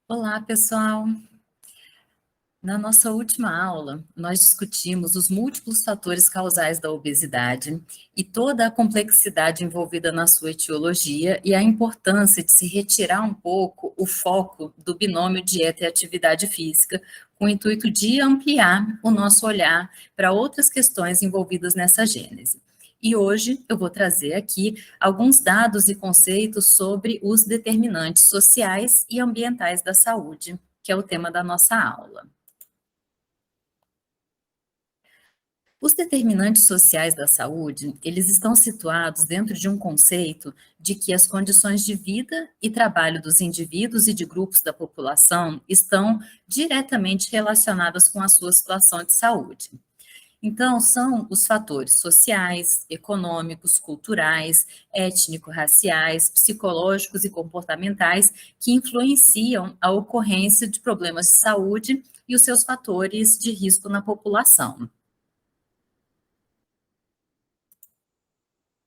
Olá, pessoal! Na nossa última aula, nós discutimos os múltiplos fatores causais da obesidade e toda a complexidade envolvida na sua etiologia e a importância de se retirar um pouco o foco do binômio dieta e atividade física, com o intuito de ampliar o nosso olhar para outras questões envolvidas nessa gênese. E hoje eu vou trazer aqui alguns dados e conceitos sobre os determinantes sociais e ambientais da saúde, que é o tema da nossa aula. Os determinantes sociais da saúde, eles estão situados dentro de um conceito de que as condições de vida e trabalho dos indivíduos e de grupos da população estão diretamente relacionadas com a sua situação de saúde. Então, são os fatores sociais, econômicos, culturais, étnico-raciais, psicológicos e comportamentais que influenciam a ocorrência de problemas de saúde e os seus fatores de risco na população.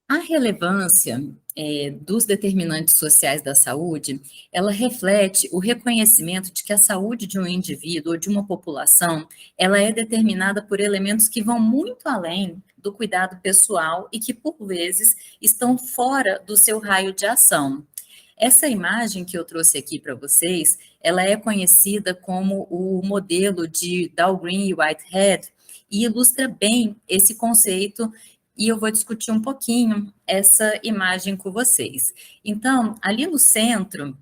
A relevância dos determinantes sociais da saúde, ela reflete o reconhecimento de que a saúde de um indivíduo ou de uma população, ela é determinada por elementos que vão muito além do cuidado pessoal e que, por vezes, estão fora do seu raio de ação. Essa imagem que eu trouxe aqui para vocês, ela é conhecida como o modelo de Dahlgren e Whitehead, e ilustra bem esse conceito e eu vou discutir um pouquinho essa imagem com vocês. Então, ali no centro,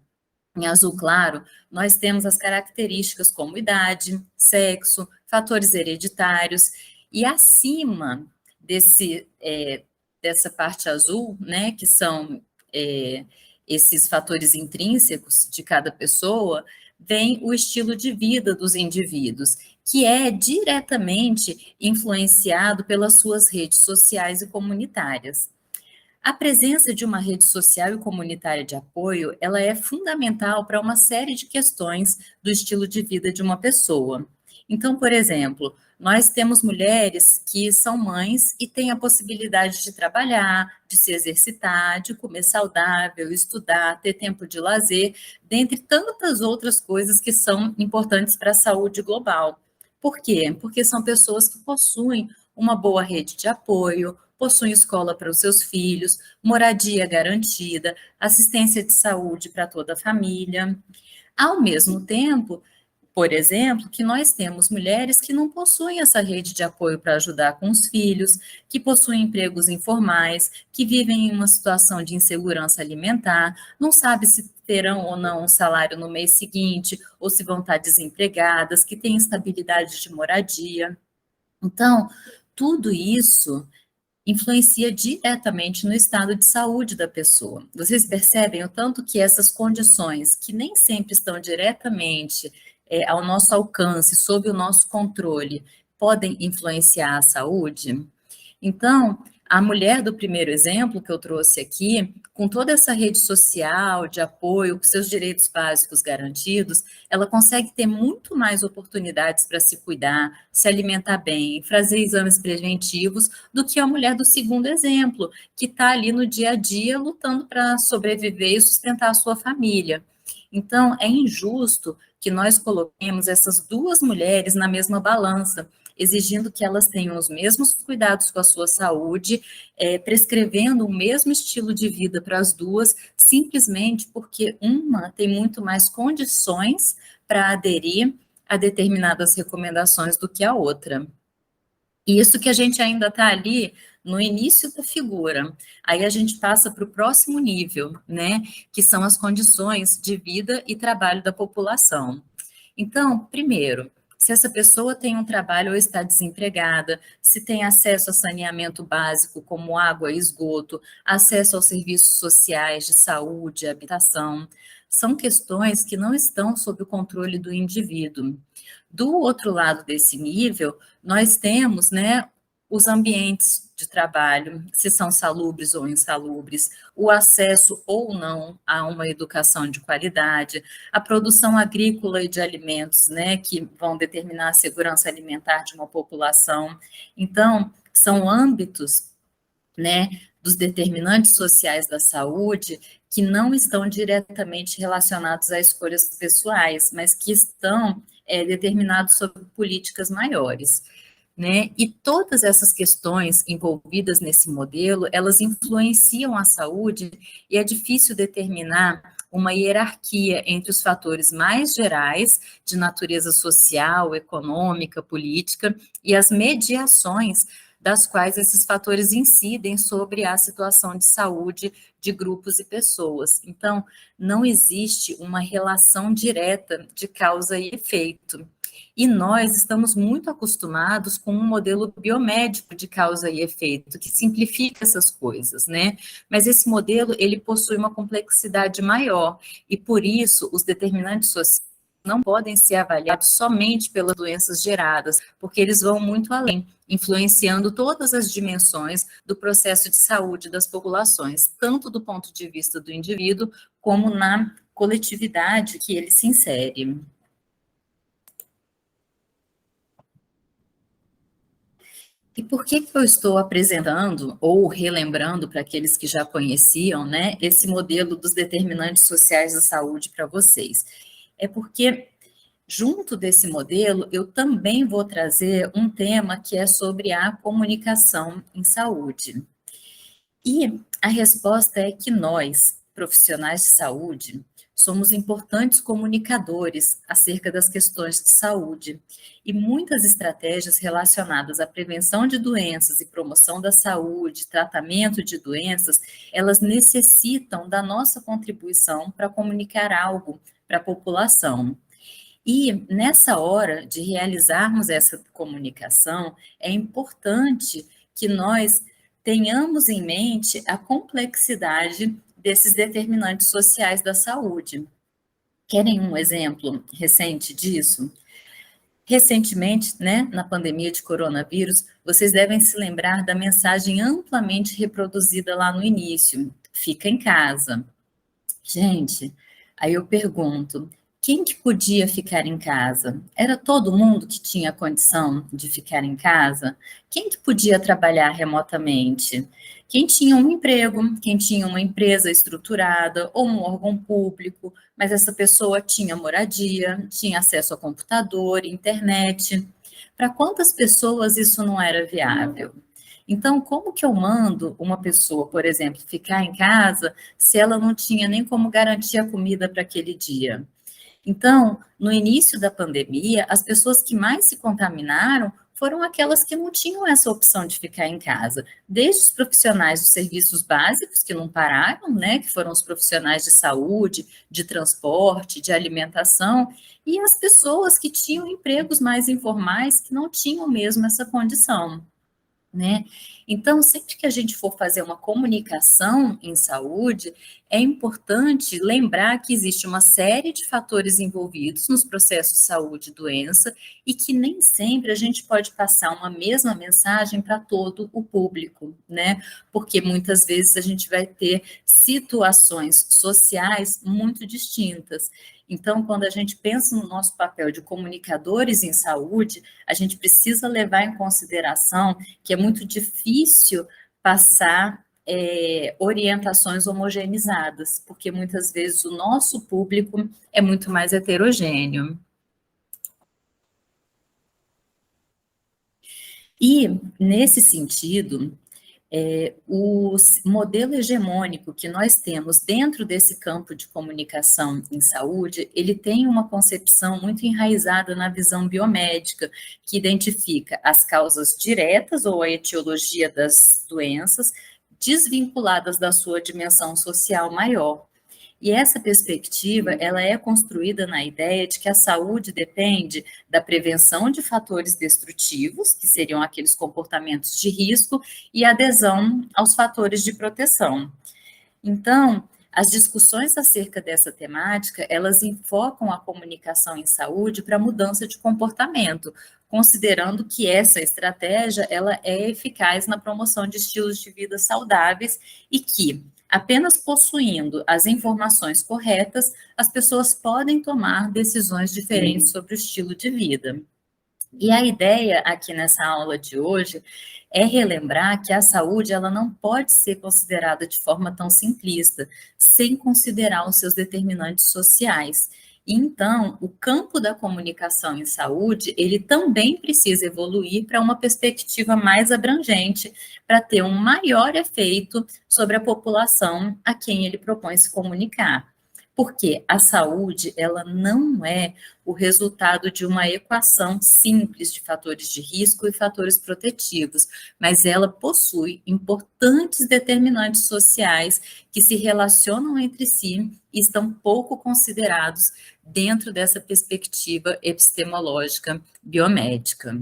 em azul claro, nós temos as características como idade, sexo, fatores hereditários, e acima dessa parte azul, né, que são é, esses fatores intrínsecos de cada pessoa, vem o estilo de vida dos indivíduos, que é diretamente influenciado pelas suas redes sociais e comunitárias. A presença de uma rede social e comunitária de apoio, ela é fundamental para uma série de questões do estilo de vida de uma pessoa. Então, por exemplo, nós temos mulheres que são mães e têm a possibilidade de trabalhar, de se exercitar, de comer saudável, estudar, ter tempo de lazer, dentre tantas outras coisas que são importantes para a saúde global. Por quê? Porque são pessoas que possuem uma boa rede de apoio, possuem escola para os seus filhos, moradia garantida, assistência de saúde para toda a família. Ao mesmo tempo, por exemplo, que nós temos mulheres que não possuem essa rede de apoio para ajudar com os filhos, que possuem empregos informais, que vivem em uma situação de insegurança alimentar, não sabe se terão ou não um salário no mês seguinte, ou se vão estar desempregadas, que têm instabilidade de moradia. Então, tudo isso influencia diretamente no estado de saúde da pessoa. Vocês percebem o tanto que essas condições, que nem sempre estão diretamente ao nosso alcance, sob o nosso controle, podem influenciar a saúde? Então, a mulher do primeiro exemplo que eu trouxe aqui, com toda essa rede social de apoio, com seus direitos básicos garantidos, ela consegue ter muito mais oportunidades para se cuidar, se alimentar bem, fazer exames preventivos, do que a mulher do segundo exemplo, que está ali no dia a dia lutando para sobreviver e sustentar a sua família. Então, é injusto que nós coloquemos essas duas mulheres na mesma balança, exigindo que elas tenham os mesmos cuidados com a sua saúde, prescrevendo o mesmo estilo de vida para as duas, simplesmente porque uma tem muito mais condições para aderir a determinadas recomendações do que a outra. E isso que a gente ainda está ali no início da figura. Aí a gente passa para o próximo nível, né? Que são as condições de vida e trabalho da população. Então, primeiro, se essa pessoa tem um trabalho ou está desempregada, se tem acesso a saneamento básico, como água e esgoto, acesso aos serviços sociais de saúde, habitação, são questões que não estão sob o controle do indivíduo. Do outro lado desse nível, nós temos, né, os ambientes de trabalho, se são salubres ou insalubres, o acesso ou não a uma educação de qualidade, a produção agrícola e de alimentos, né, que vão determinar a segurança alimentar de uma população. Então, são âmbitos, né, dos determinantes sociais da saúde que não estão diretamente relacionados a escolhas pessoais, mas que estão determinados sobre políticas maiores. Né? E todas essas questões envolvidas nesse modelo, elas influenciam a saúde e é difícil determinar uma hierarquia entre os fatores mais gerais de natureza social, econômica, política e as mediações das quais esses fatores incidem sobre a situação de saúde de grupos e pessoas. Então, não existe uma relação direta de causa e efeito. E nós estamos muito acostumados com um modelo biomédico de causa e efeito, que simplifica essas coisas, né? Mas esse modelo, ele possui uma complexidade maior, e por isso os determinantes sociais não podem ser avaliados somente pelas doenças geradas, porque eles vão muito além, influenciando todas as dimensões do processo de saúde das populações, tanto do ponto de vista do indivíduo, como na coletividade que ele se insere. E por que eu estou apresentando ou relembrando para aqueles que já conheciam, né, esse modelo dos determinantes sociais da saúde para vocês? É porque, junto desse modelo, eu também vou trazer um tema que é sobre a comunicação em saúde. E a resposta é que nós, profissionais de saúde, somos importantes comunicadores acerca das questões de saúde. E muitas estratégias relacionadas à prevenção de doenças e promoção da saúde, tratamento de doenças, elas necessitam da nossa contribuição para comunicar algo para a população. E nessa hora de realizarmos essa comunicação, é importante que nós tenhamos em mente a complexidade desses determinantes sociais da saúde. Querem um exemplo recente disso? Recentemente, né, na pandemia de coronavírus, vocês devem se lembrar da mensagem amplamente reproduzida lá no início: fica em casa. Gente, aí eu pergunto, quem que podia ficar em casa? Era todo mundo que tinha condição de ficar em casa? Quem que podia trabalhar remotamente? Quem tinha um emprego, quem tinha uma empresa estruturada ou um órgão público, mas essa pessoa tinha moradia, tinha acesso a computador, internet. Para quantas pessoas isso não era viável? Então, como que eu mando uma pessoa, por exemplo, ficar em casa se ela não tinha nem como garantir a comida para aquele dia? Então, no início da pandemia, as pessoas que mais se contaminaram foram aquelas que não tinham essa opção de ficar em casa, desde os profissionais dos serviços básicos, que não pararam, né, que foram os profissionais de saúde, de transporte, de alimentação, e as pessoas que tinham empregos mais informais, que não tinham mesmo essa condição. Né? Então, sempre que a gente for fazer uma comunicação em saúde, é importante lembrar que existe uma série de fatores envolvidos nos processos de saúde e doença e que nem sempre a gente pode passar uma mesma mensagem para todo o público, né? Porque muitas vezes a gente vai ter situações sociais muito distintas. Então, quando a gente pensa no nosso papel de comunicadores em saúde, a gente precisa levar em consideração que é muito difícil passar orientações homogeneizadas, porque muitas vezes o nosso público é muito mais heterogêneo. E, nesse sentido, o modelo hegemônico que nós temos dentro desse campo de comunicação em saúde, ele tem uma concepção muito enraizada na visão biomédica, que identifica as causas diretas ou a etiologia das doenças, desvinculadas da sua dimensão social maior. E essa perspectiva, ela é construída na ideia de que a saúde depende da prevenção de fatores destrutivos, que seriam aqueles comportamentos de risco, e adesão aos fatores de proteção. Então, as discussões acerca dessa temática, elas enfocam a comunicação em saúde para mudança de comportamento, considerando que essa estratégia, ela é eficaz na promoção de estilos de vida saudáveis e que, apenas possuindo as informações corretas, as pessoas podem tomar decisões diferentes sobre o estilo de vida. E a ideia aqui nessa aula de hoje é relembrar que a saúde ela não pode ser considerada de forma tão simplista, sem considerar os seus determinantes sociais. Então, o campo da comunicação em saúde, ele também precisa evoluir para uma perspectiva mais abrangente, para ter um maior efeito sobre a população a quem ele propõe se comunicar. Porque a saúde, ela não é o resultado de uma equação simples de fatores de risco e fatores protetivos, mas ela possui importantes determinantes sociais que se relacionam entre si e estão pouco considerados dentro dessa perspectiva epistemológica biomédica.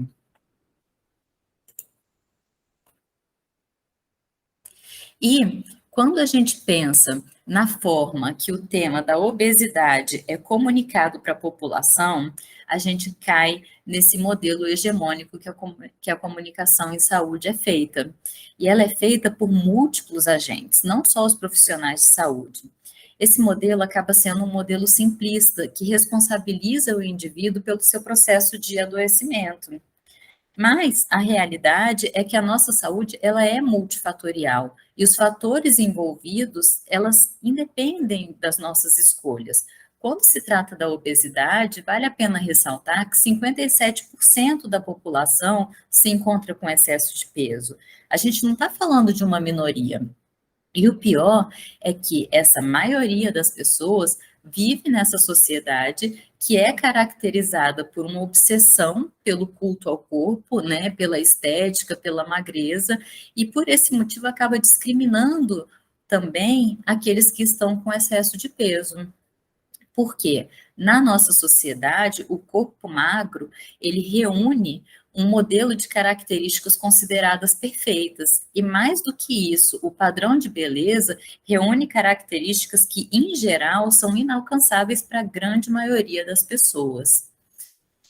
E quando a gente pensa na forma que o tema da obesidade é comunicado para a população, a gente cai nesse modelo hegemônico que a comunicação em saúde é feita. E ela é feita por múltiplos agentes, não só os profissionais de saúde. Esse modelo acaba sendo um modelo simplista, que responsabiliza o indivíduo pelo seu processo de adoecimento. Mas a realidade é que a nossa saúde, ela é multifatorial e os fatores envolvidos, elas independem das nossas escolhas. Quando se trata da obesidade, vale a pena ressaltar que 57% da população se encontra com excesso de peso. A gente não está falando de uma minoria. E o pior é que essa maioria das pessoas vive nessa sociedade que é caracterizada por uma obsessão pelo culto ao corpo, né, pela estética, pela magreza, e por esse motivo acaba discriminando também aqueles que estão com excesso de peso. Porque na nossa sociedade, o corpo magro, ele reúne um modelo de características consideradas perfeitas. E mais do que isso, o padrão de beleza reúne características que, em geral, são inalcançáveis para a grande maioria das pessoas.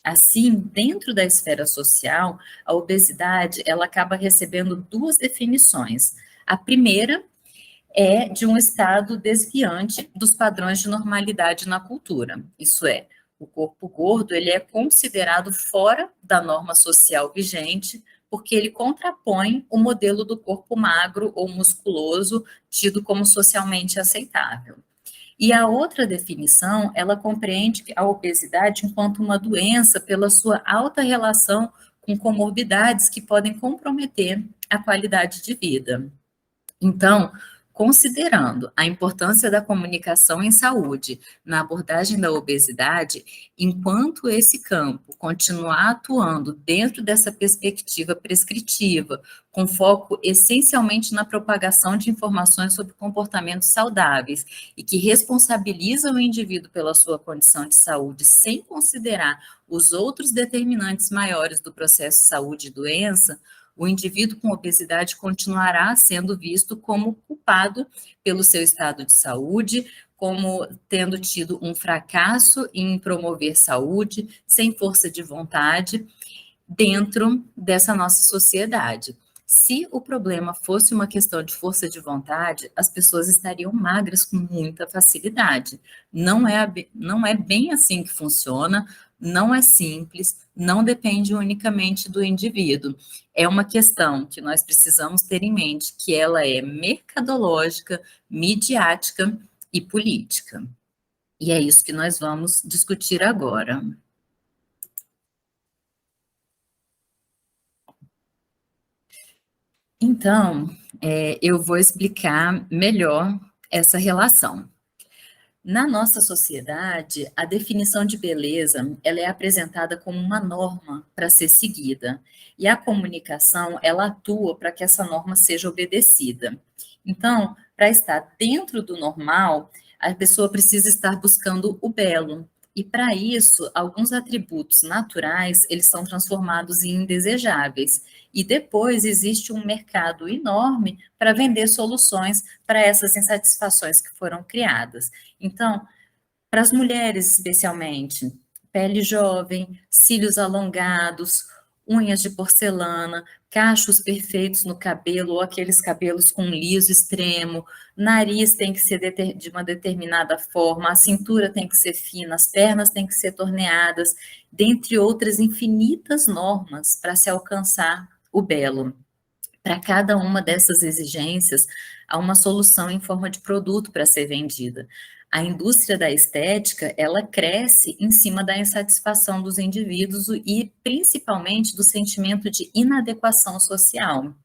Assim, dentro da esfera social, a obesidade, ela acaba recebendo duas definições. A primeira é de um estado desviante dos padrões de normalidade na cultura. Isso é, o corpo gordo ele é considerado fora da norma social vigente, porque ele contrapõe o modelo do corpo magro ou musculoso, tido como socialmente aceitável. E a outra definição, ela compreende a obesidade enquanto uma doença pela sua alta relação com comorbidades que podem comprometer a qualidade de vida. Então, considerando a importância da comunicação em saúde na abordagem da obesidade, enquanto esse campo continuar atuando dentro dessa perspectiva prescritiva, com foco essencialmente na propagação de informações sobre comportamentos saudáveis e que responsabiliza o indivíduo pela sua condição de saúde, sem considerar os outros determinantes maiores do processo saúde e doença, o indivíduo com obesidade continuará sendo visto como culpado pelo seu estado de saúde, como tendo tido um fracasso em promover saúde, sem força de vontade, dentro dessa nossa sociedade. Se o problema fosse uma questão de força de vontade, as pessoas estariam magras com muita facilidade. Não é bem assim que funciona, não é simples, não depende unicamente do indivíduo. É uma questão que nós precisamos ter em mente, que ela é mercadológica, midiática e política. E é isso que nós vamos discutir agora. Então, eu vou explicar melhor essa relação. Na nossa sociedade, a definição de beleza, ela é apresentada como uma norma para ser seguida, e a comunicação, ela atua para que essa norma seja obedecida. Então, para estar dentro do normal, a pessoa precisa estar buscando o belo, e para isso, alguns atributos naturais, eles são transformados em indesejáveis, e depois existe um mercado enorme para vender soluções para essas insatisfações que foram criadas. Então, para as mulheres especialmente, pele jovem, cílios alongados, unhas de porcelana, cachos perfeitos no cabelo, ou aqueles cabelos com liso extremo, nariz tem que ser de uma determinada forma, a cintura tem que ser fina, as pernas têm que ser torneadas, dentre outras infinitas normas para se alcançar o belo. Para cada uma dessas exigências, há uma solução em forma de produto para ser vendida. A indústria da estética, ela cresce em cima da insatisfação dos indivíduos e principalmente do sentimento de inadequação social.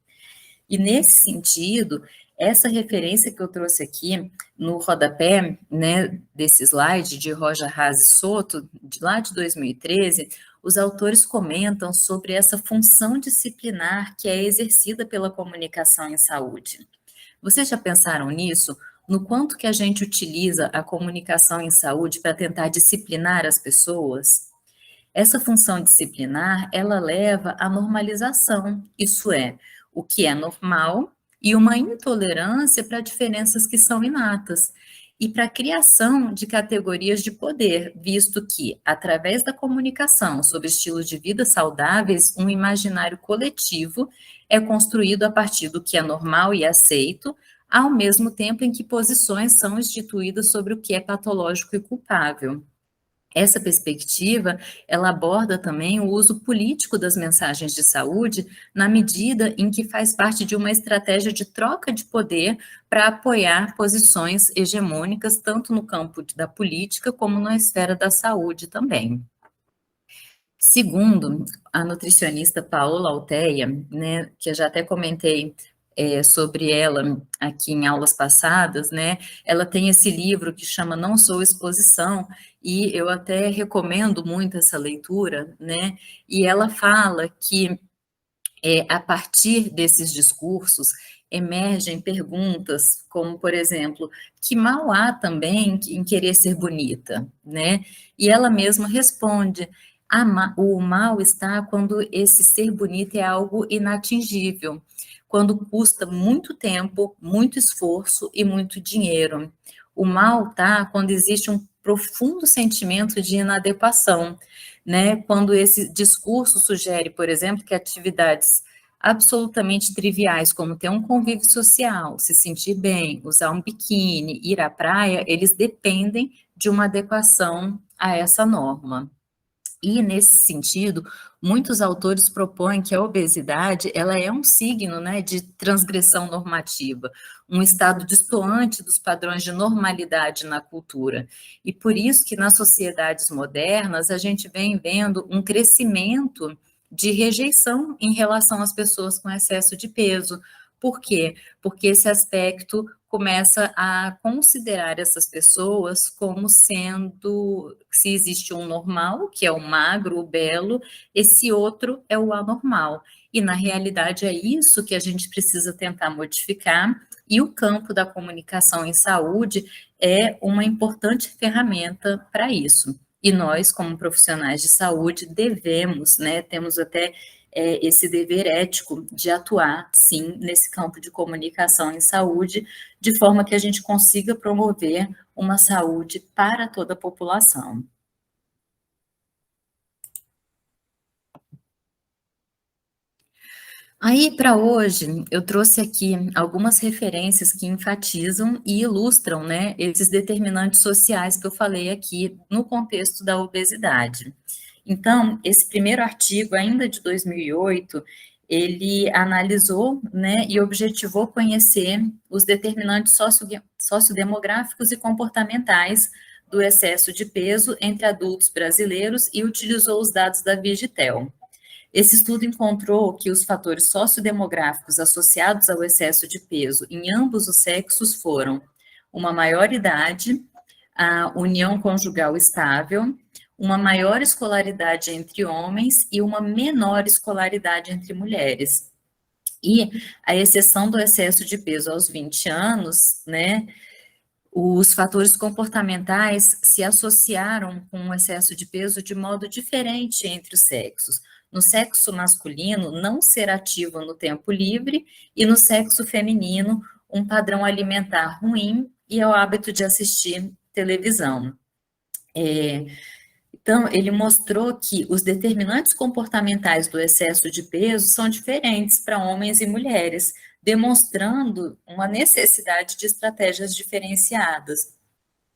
E nesse sentido, essa referência que eu trouxe aqui no rodapé, né, desse slide de Roja Haas e Soto, lá de 2013, os autores comentam sobre essa função disciplinar que é exercida pela comunicação em saúde. Vocês já pensaram nisso? No quanto que a gente utiliza a comunicação em saúde para tentar disciplinar as pessoas? Essa função disciplinar, ela leva à normalização, isso é, o que é normal, e uma intolerância para diferenças que são inatas, e para a criação de categorias de poder, visto que, através da comunicação sobre estilos de vida saudáveis, um imaginário coletivo é construído a partir do que é normal e aceito, ao mesmo tempo em que posições são instituídas sobre o que é patológico e culpável. Essa perspectiva, ela aborda também o uso político das mensagens de saúde, na medida em que faz parte de uma estratégia de troca de poder para apoiar posições hegemônicas, tanto no campo da política como na esfera da saúde também. Segundo a nutricionista Paola Alteia, né, que eu já até comentei sobre ela aqui em aulas passadas, né, ela tem esse livro que chama Não Sou Exposição, e eu até recomendo muito essa leitura, né, e ela fala que a partir desses discursos emergem perguntas como, por exemplo, que mal há também em querer ser bonita, né? E ela mesma responde, o mal está quando esse ser bonita é algo inatingível, quando custa muito tempo, muito esforço e muito dinheiro. O mal está quando existe um profundo sentimento de inadequação, né? Quando esse discurso sugere, por exemplo, que atividades absolutamente triviais, como ter um convívio social, se sentir bem, usar um biquíni, ir à praia, eles dependem de uma adequação a essa norma. E, nesse sentido, muitos autores propõem que a obesidade ela é um signo, né, de transgressão normativa, um estado destoante dos padrões de normalidade na cultura. E por isso que nas sociedades modernas a gente vem vendo um crescimento de rejeição em relação às pessoas com excesso de peso. Por quê? Porque esse aspecto começa a considerar essas pessoas como sendo, se existe um normal, que é o magro, o belo, esse outro é o anormal. E, na realidade, é isso que a gente precisa tentar modificar, e o campo da comunicação em saúde é uma importante ferramenta para isso. E nós, como profissionais de saúde, devemos, né, temos até esse dever ético de atuar, sim, nesse campo de comunicação em saúde, de forma que a gente consiga promover uma saúde para toda a população. Aí, para hoje, eu trouxe aqui algumas referências que enfatizam e ilustram, né, esses determinantes sociais que eu falei aqui no contexto da obesidade. Então, esse primeiro artigo, ainda de 2008, ele analisou, né, e objetivou conhecer os determinantes sociodemográficos e comportamentais do excesso de peso entre adultos brasileiros e utilizou os dados da Vigitel. Esse estudo encontrou que os fatores sociodemográficos associados ao excesso de peso em ambos os sexos foram uma maior idade, a união conjugal estável, uma maior escolaridade entre homens e uma menor escolaridade entre mulheres. E a exceção do excesso de peso aos 20 anos, né, os fatores comportamentais se associaram com o excesso de peso de modo diferente entre os sexos. No sexo masculino, não ser ativo no tempo livre, e no sexo feminino, um padrão alimentar ruim e o hábito de assistir televisão. Então, ele mostrou que os determinantes comportamentais do excesso de peso são diferentes para homens e mulheres, demonstrando uma necessidade de estratégias diferenciadas.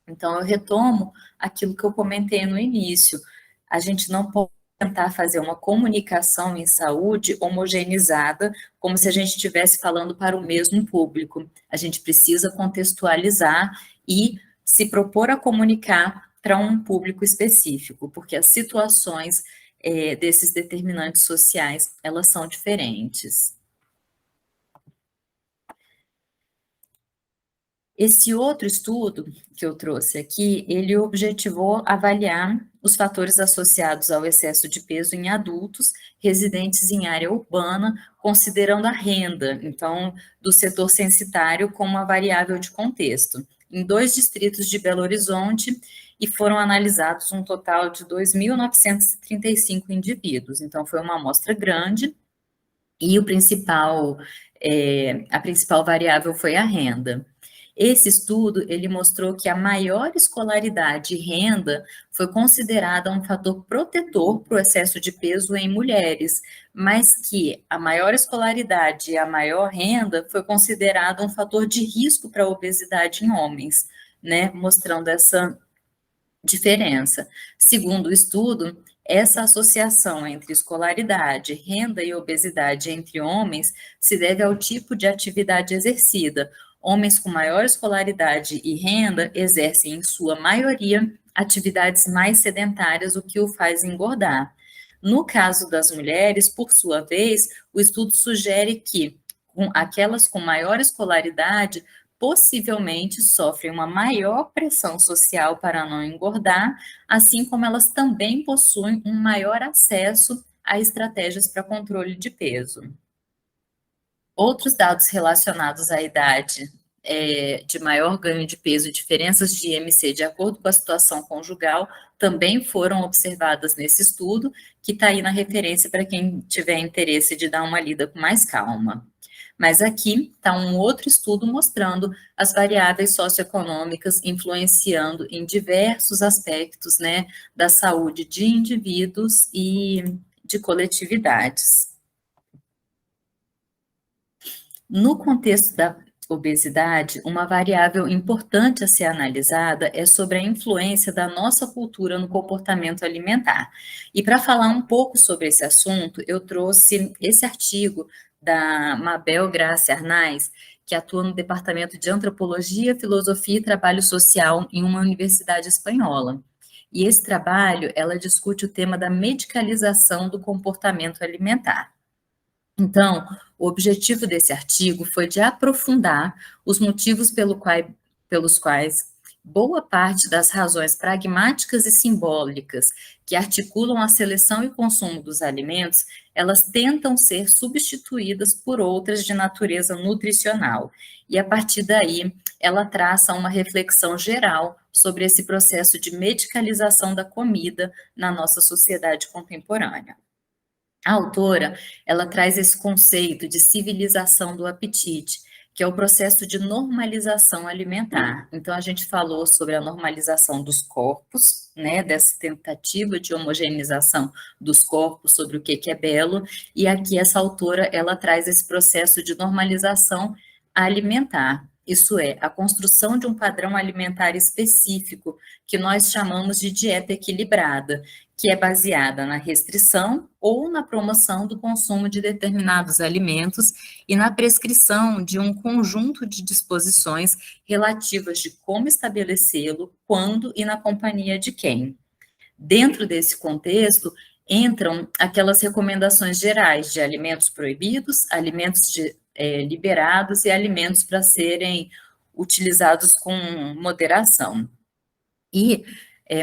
Então, eu retomo aquilo que eu comentei no início. A gente não pode tentar fazer uma comunicação em saúde homogeneizada, como se a gente estivesse falando para o mesmo público. A gente precisa contextualizar e se propor a comunicar para um público específico, porque as situações desses determinantes sociais, elas são diferentes. Esse outro estudo que eu trouxe aqui, ele objetivou avaliar os fatores associados ao excesso de peso em adultos residentes em área urbana, considerando a renda, então, do setor censitário como uma variável de contexto, em 2 distritos de Belo Horizonte, e foram analisados um total de 2.935 indivíduos. Então, foi uma amostra grande, e a principal variável foi a renda. Esse estudo, ele mostrou que a maior escolaridade e renda foi considerada um fator protetor para o excesso de peso em mulheres, mas que a maior escolaridade e a maior renda foi considerada um fator de risco para a obesidade em homens, né, mostrando essa diferença. Segundo o estudo, essa associação entre escolaridade, renda e obesidade entre homens se deve ao tipo de atividade exercida. Homens com maior escolaridade e renda exercem, em sua maioria, atividades mais sedentárias, o que o faz engordar. No caso das mulheres, por sua vez, o estudo sugere que aquelas com maior escolaridade possivelmente sofrem uma maior pressão social para não engordar, assim como elas também possuem um maior acesso a estratégias para controle de peso. Outros dados relacionados à idade de maior ganho de peso e diferenças de IMC de acordo com a situação conjugal também foram observadas nesse estudo, que está aí na referência para quem tiver interesse de dar uma lida com mais calma. Mas aqui está um outro estudo mostrando as variáveis socioeconômicas influenciando em diversos aspectos, né, da saúde de indivíduos e de coletividades. No contexto da obesidade, uma variável importante a ser analisada é sobre a influência da nossa cultura no comportamento alimentar. E para falar um pouco sobre esse assunto, eu trouxe esse artigo da Mabel Gracia Arnaiz, que atua no Departamento de Antropologia, Filosofia e Trabalho Social em uma universidade espanhola. E esse trabalho, ela discute o tema da medicalização do comportamento alimentar. Então, o objetivo desse artigo foi de aprofundar os motivos pelos quais boa parte das razões pragmáticas e simbólicas que articulam a seleção e consumo dos alimentos, elas tentam ser substituídas por outras de natureza nutricional. E, a partir daí, ela traça uma reflexão geral sobre esse processo de medicalização da comida na nossa sociedade contemporânea. A autora, ela traz esse conceito de civilização do apetite, que é o processo de normalização alimentar. Então, a gente falou sobre a normalização dos corpos, né, dessa tentativa de homogeneização dos corpos sobre o que é belo, e aqui essa autora, ela traz esse processo de normalização alimentar. Isso é, a construção de um padrão alimentar específico, que nós chamamos de dieta equilibrada, que é baseada na restrição ou na promoção do consumo de determinados alimentos e na prescrição de um conjunto de disposições relativas de como estabelecê-lo, quando e na companhia de quem. Dentro desse contexto, entram aquelas recomendações gerais de alimentos proibidos, alimentos liberados e alimentos para serem utilizados com moderação. E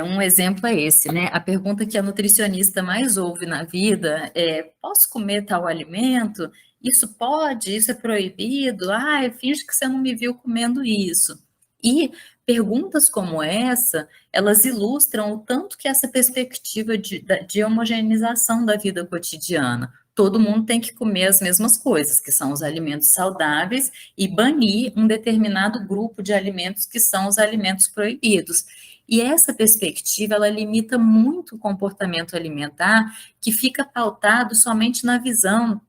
um exemplo é esse, né? A pergunta que a nutricionista mais ouve na vida é: posso comer tal alimento? Isso pode? Isso é proibido? Ah, finge que você não me viu comendo isso. E perguntas como essa, elas ilustram o tanto que essa perspectiva de homogeneização da vida cotidiana. Todo mundo tem que comer as mesmas coisas, que são os alimentos saudáveis, e banir um determinado grupo de alimentos que são os alimentos proibidos. E essa perspectiva, ela limita muito o comportamento alimentar, que fica pautado somente na visão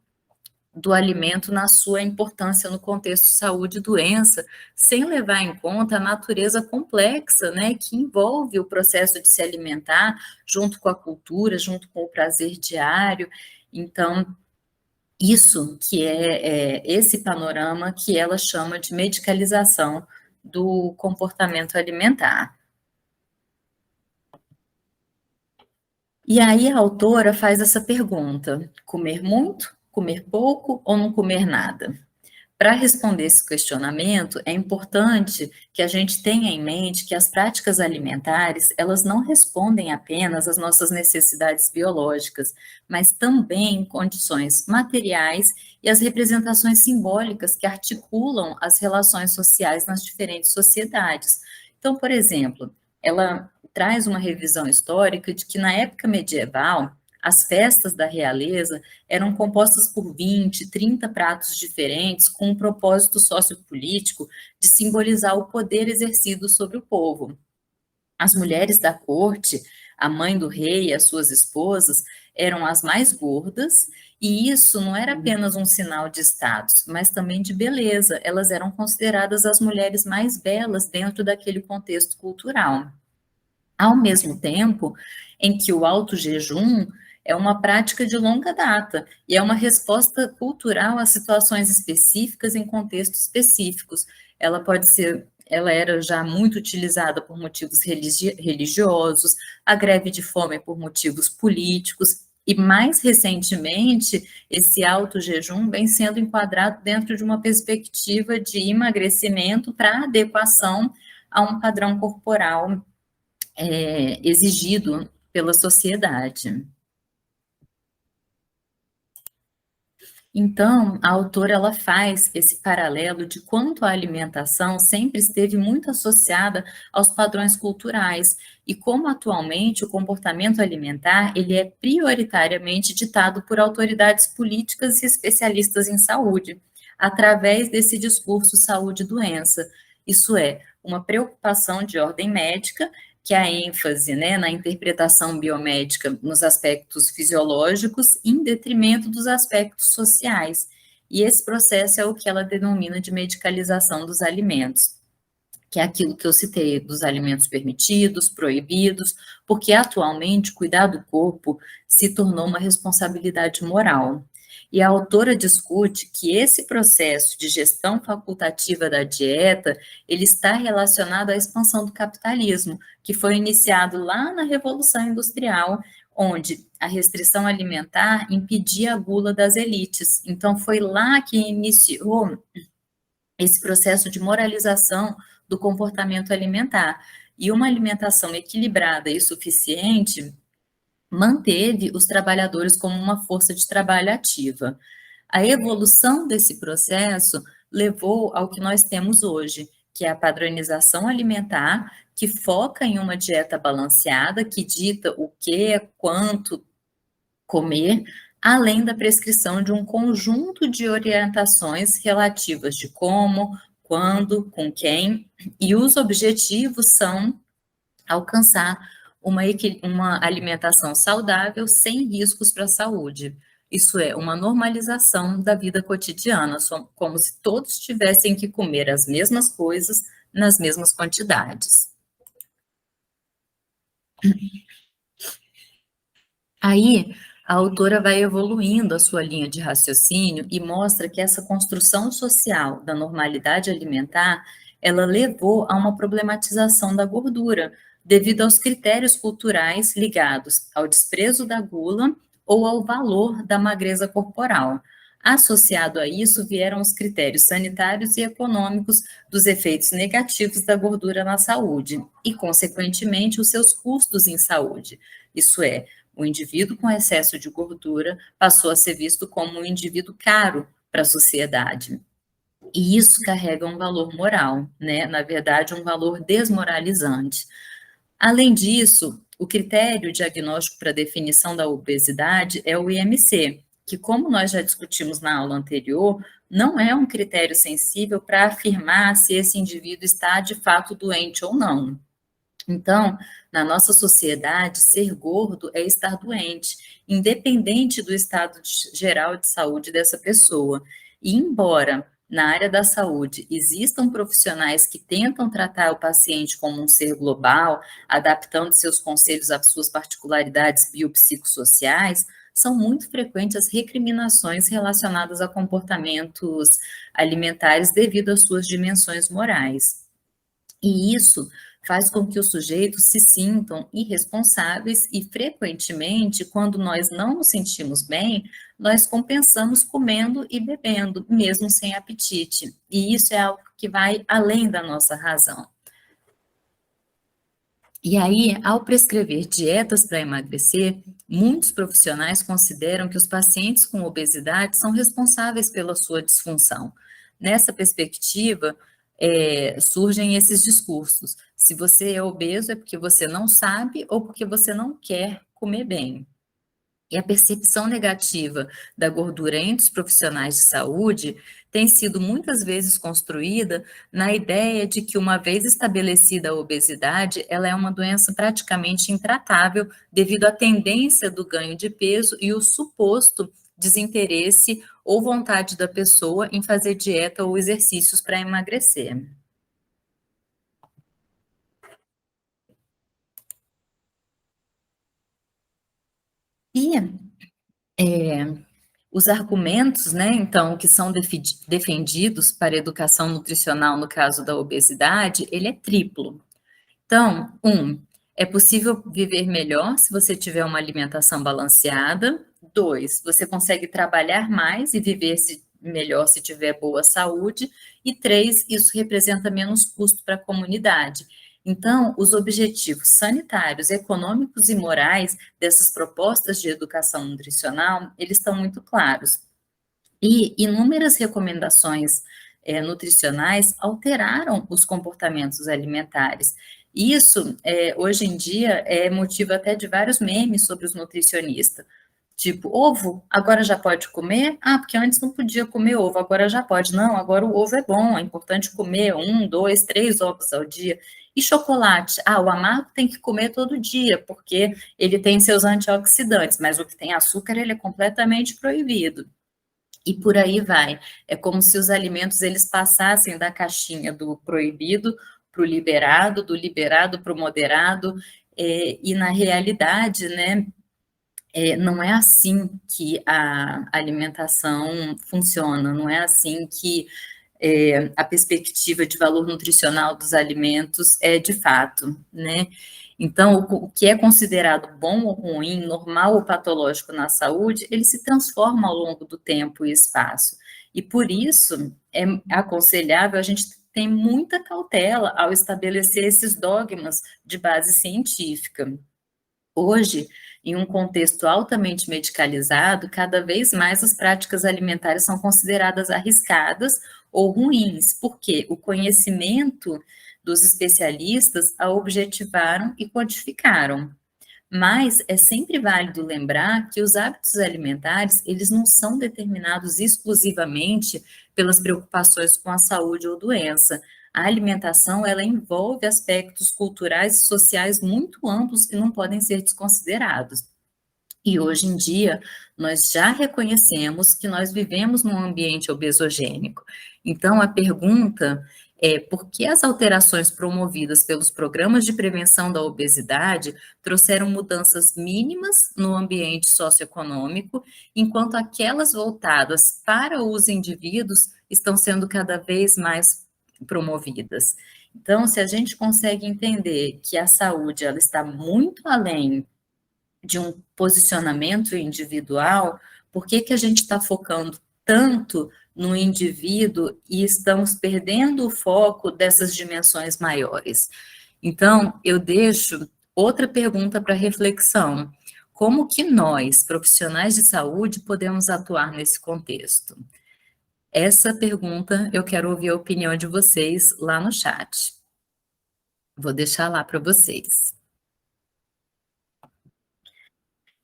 do alimento na sua importância no contexto de saúde e doença, sem levar em conta a natureza complexa, né, que envolve o processo de se alimentar, junto com a cultura, junto com o prazer diário. Então, isso que é esse panorama que ela chama de medicalização do comportamento alimentar. E aí a autora faz essa pergunta: comer muito, comer pouco ou não comer nada? Para responder esse questionamento, é importante que a gente tenha em mente que as práticas alimentares, elas não respondem apenas às nossas necessidades biológicas, mas também condições materiais e as representações simbólicas que articulam as relações sociais nas diferentes sociedades. Então, por exemplo, ela traz uma revisão histórica de que na época medieval, as festas da realeza eram compostas por 20, 30 pratos diferentes, com um propósito sociopolítico de simbolizar o poder exercido sobre o povo. As mulheres da corte, a mãe do rei e as suas esposas, eram as mais gordas, e isso não era apenas um sinal de status, mas também de beleza. Elas eram consideradas as mulheres mais belas dentro daquele contexto cultural. Ao mesmo tempo em que o alto jejum é uma prática de longa data e é uma resposta cultural a situações específicas em contextos específicos. Ela era já muito utilizada por motivos religiosos, a greve de fome por motivos políticos, e mais recentemente, esse alto jejum vem sendo enquadrado dentro de uma perspectiva de emagrecimento para adequação a um padrão corporal exigido pela sociedade. Então, a autora ela faz esse paralelo de quanto a alimentação sempre esteve muito associada aos padrões culturais e como atualmente o comportamento alimentar ele é prioritariamente ditado por autoridades políticas e especialistas em saúde, através desse discurso saúde-doença. Isso é, uma preocupação de ordem médica que a ênfase, né, na interpretação biomédica nos aspectos fisiológicos, em detrimento dos aspectos sociais. E esse processo é o que ela denomina de medicalização dos alimentos, que é aquilo que eu citei, dos alimentos permitidos, proibidos, porque atualmente cuidar do corpo se tornou uma responsabilidade moral. E a autora discute que esse processo de gestão facultativa da dieta, ele está relacionado à expansão do capitalismo, que foi iniciado lá na Revolução Industrial, onde a restrição alimentar impedia a gula das elites. Então, foi lá que iniciou esse processo de moralização do comportamento alimentar. E uma alimentação equilibrada e suficiente manteve os trabalhadores como uma força de trabalho ativa. A evolução desse processo levou ao que nós temos hoje, que é a padronização alimentar, que foca em uma dieta balanceada, que dita o que, quanto comer, além da prescrição de um conjunto de orientações relativas de como, quando, com quem, e os objetivos são alcançar uma alimentação saudável sem riscos para a saúde. Isso é, uma normalização da vida cotidiana, como se todos tivessem que comer as mesmas coisas nas mesmas quantidades. Aí, a autora vai evoluindo a sua linha de raciocínio e mostra que essa construção social da normalidade alimentar, ela levou a uma problematização da gordura, devido aos critérios culturais ligados ao desprezo da gula ou ao valor da magreza corporal. Associado a isso vieram os critérios sanitários e econômicos dos efeitos negativos da gordura na saúde e, consequentemente, os seus custos em saúde. Isso é, o indivíduo com excesso de gordura passou a ser visto como um indivíduo caro para a sociedade. E isso carrega um valor moral, né? Na verdade, um valor desmoralizante. Além disso, o critério diagnóstico para definição da obesidade é o IMC, que, como nós já discutimos na aula anterior, não é um critério sensível para afirmar se esse indivíduo está de fato doente ou não. Então, na nossa sociedade, ser gordo é estar doente, independente do estado geral de saúde dessa pessoa. E embora na área da saúde existam profissionais que tentam tratar o paciente como um ser global, adaptando seus conselhos às suas particularidades biopsicossociais, são muito frequentes as recriminações relacionadas a comportamentos alimentares devido às suas dimensões morais. E isso faz com que os sujeitos se sintam irresponsáveis e, frequentemente, quando nós não nos sentimos bem, nós compensamos comendo e bebendo, mesmo sem apetite. E isso é algo que vai além da nossa razão. E aí, ao prescrever dietas para emagrecer, muitos profissionais consideram que os pacientes com obesidade são responsáveis pela sua disfunção. Nessa perspectiva, surgem esses discursos. Se você é obeso, é porque você não sabe ou porque você não quer comer bem. E a percepção negativa da gordura entre os profissionais de saúde tem sido muitas vezes construída na ideia de que, uma vez estabelecida a obesidade, ela é uma doença praticamente intratável devido à tendência do ganho de peso e o suposto desinteresse ou vontade da pessoa em fazer dieta ou exercícios para emagrecer. E os argumentos, né, então, que são defendidos para a educação nutricional no caso da obesidade, ele é triplo. Então, é possível viver melhor se você tiver uma alimentação balanceada. 2, você consegue trabalhar mais e viver melhor se tiver boa saúde. E 3, isso representa menos custo para a comunidade. Então, os objetivos sanitários, econômicos e morais dessas propostas de educação nutricional, eles estão muito claros. E inúmeras recomendações nutricionais alteraram os comportamentos alimentares. Isso, hoje em dia, é motivo até de vários memes sobre os nutricionistas. Tipo, ovo, agora já pode comer? Ah, porque antes não podia comer ovo, agora já pode. Não, agora o ovo é bom, é importante comer 1, 2, 3 ovos ao dia. E chocolate? Ah, o amargo tem que comer todo dia, porque ele tem seus antioxidantes, mas o que tem açúcar, ele é completamente proibido. E por aí vai. É como se os alimentos eles passassem da caixinha do proibido para o liberado, do liberado para o moderado, e na realidade, né, não é assim que a alimentação funciona, não é assim que a perspectiva de valor nutricional dos alimentos é de fato, né? Então, o que é considerado bom ou ruim, normal ou patológico na saúde, ele se transforma ao longo do tempo e espaço. E por isso é aconselhável a gente ter muita cautela ao estabelecer esses dogmas de base científica. Hoje, em um contexto altamente medicalizado, cada vez mais as práticas alimentares são consideradas arriscadas ou ruins, porque o conhecimento dos especialistas a objetivaram e quantificaram. Mas é sempre válido lembrar que os hábitos alimentares, eles não são determinados exclusivamente pelas preocupações com a saúde ou doença. A alimentação, ela envolve aspectos culturais e sociais muito amplos que não podem ser desconsiderados. E hoje em dia, nós já reconhecemos que nós vivemos num ambiente obesogênico. Então, a pergunta é por que as alterações promovidas pelos programas de prevenção da obesidade trouxeram mudanças mínimas no ambiente socioeconômico, enquanto aquelas voltadas para os indivíduos estão sendo cada vez mais promovidas. Então, se a gente consegue entender que a saúde ela está muito além de um posicionamento individual, por que que a gente está focando tanto no indivíduo e estamos perdendo o foco dessas dimensões maiores? Então, eu deixo outra pergunta para reflexão. Como que nós, profissionais de saúde, podemos atuar nesse contexto? Essa pergunta eu quero ouvir a opinião de vocês lá no chat. Vou deixar lá para vocês.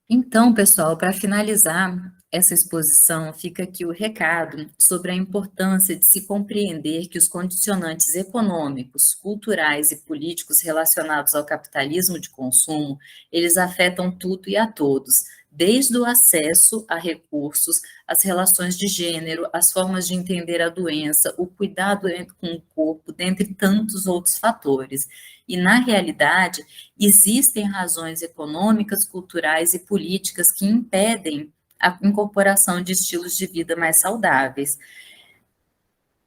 Então, pessoal, para finalizar, essa exposição, fica aqui o recado sobre a importância de se compreender que os condicionantes econômicos, culturais e políticos relacionados ao capitalismo de consumo, eles afetam tudo e a todos, desde o acesso a recursos, as relações de gênero, as formas de entender a doença, o cuidado com o corpo, dentre tantos outros fatores. E, na realidade, existem razões econômicas, culturais e políticas que impedem a incorporação de estilos de vida mais saudáveis,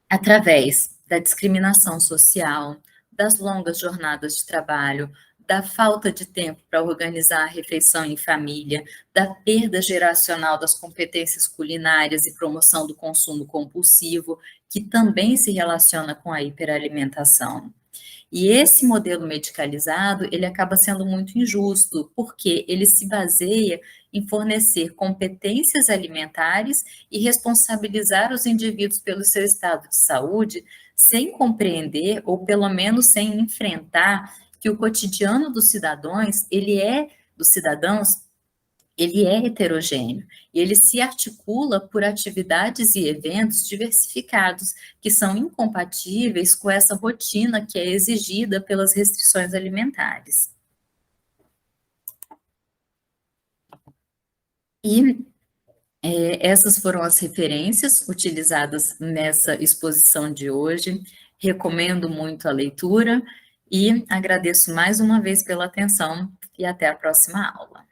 através da discriminação social, das longas jornadas de trabalho, da falta de tempo para organizar a refeição em família, da perda geracional das competências culinárias e promoção do consumo compulsivo, que também se relaciona com a hiperalimentação. E esse modelo medicalizado, ele acaba sendo muito injusto, porque ele se baseia em fornecer competências alimentares e responsabilizar os indivíduos pelo seu estado de saúde, sem compreender, ou pelo menos sem enfrentar, que o cotidiano dos cidadãos, ele é heterogêneo e ele se articula por atividades e eventos diversificados que são incompatíveis com essa rotina que é exigida pelas restrições alimentares. E essas foram as referências utilizadas nessa exposição de hoje. Recomendo muito a leitura e agradeço mais uma vez pela atenção e até a próxima aula.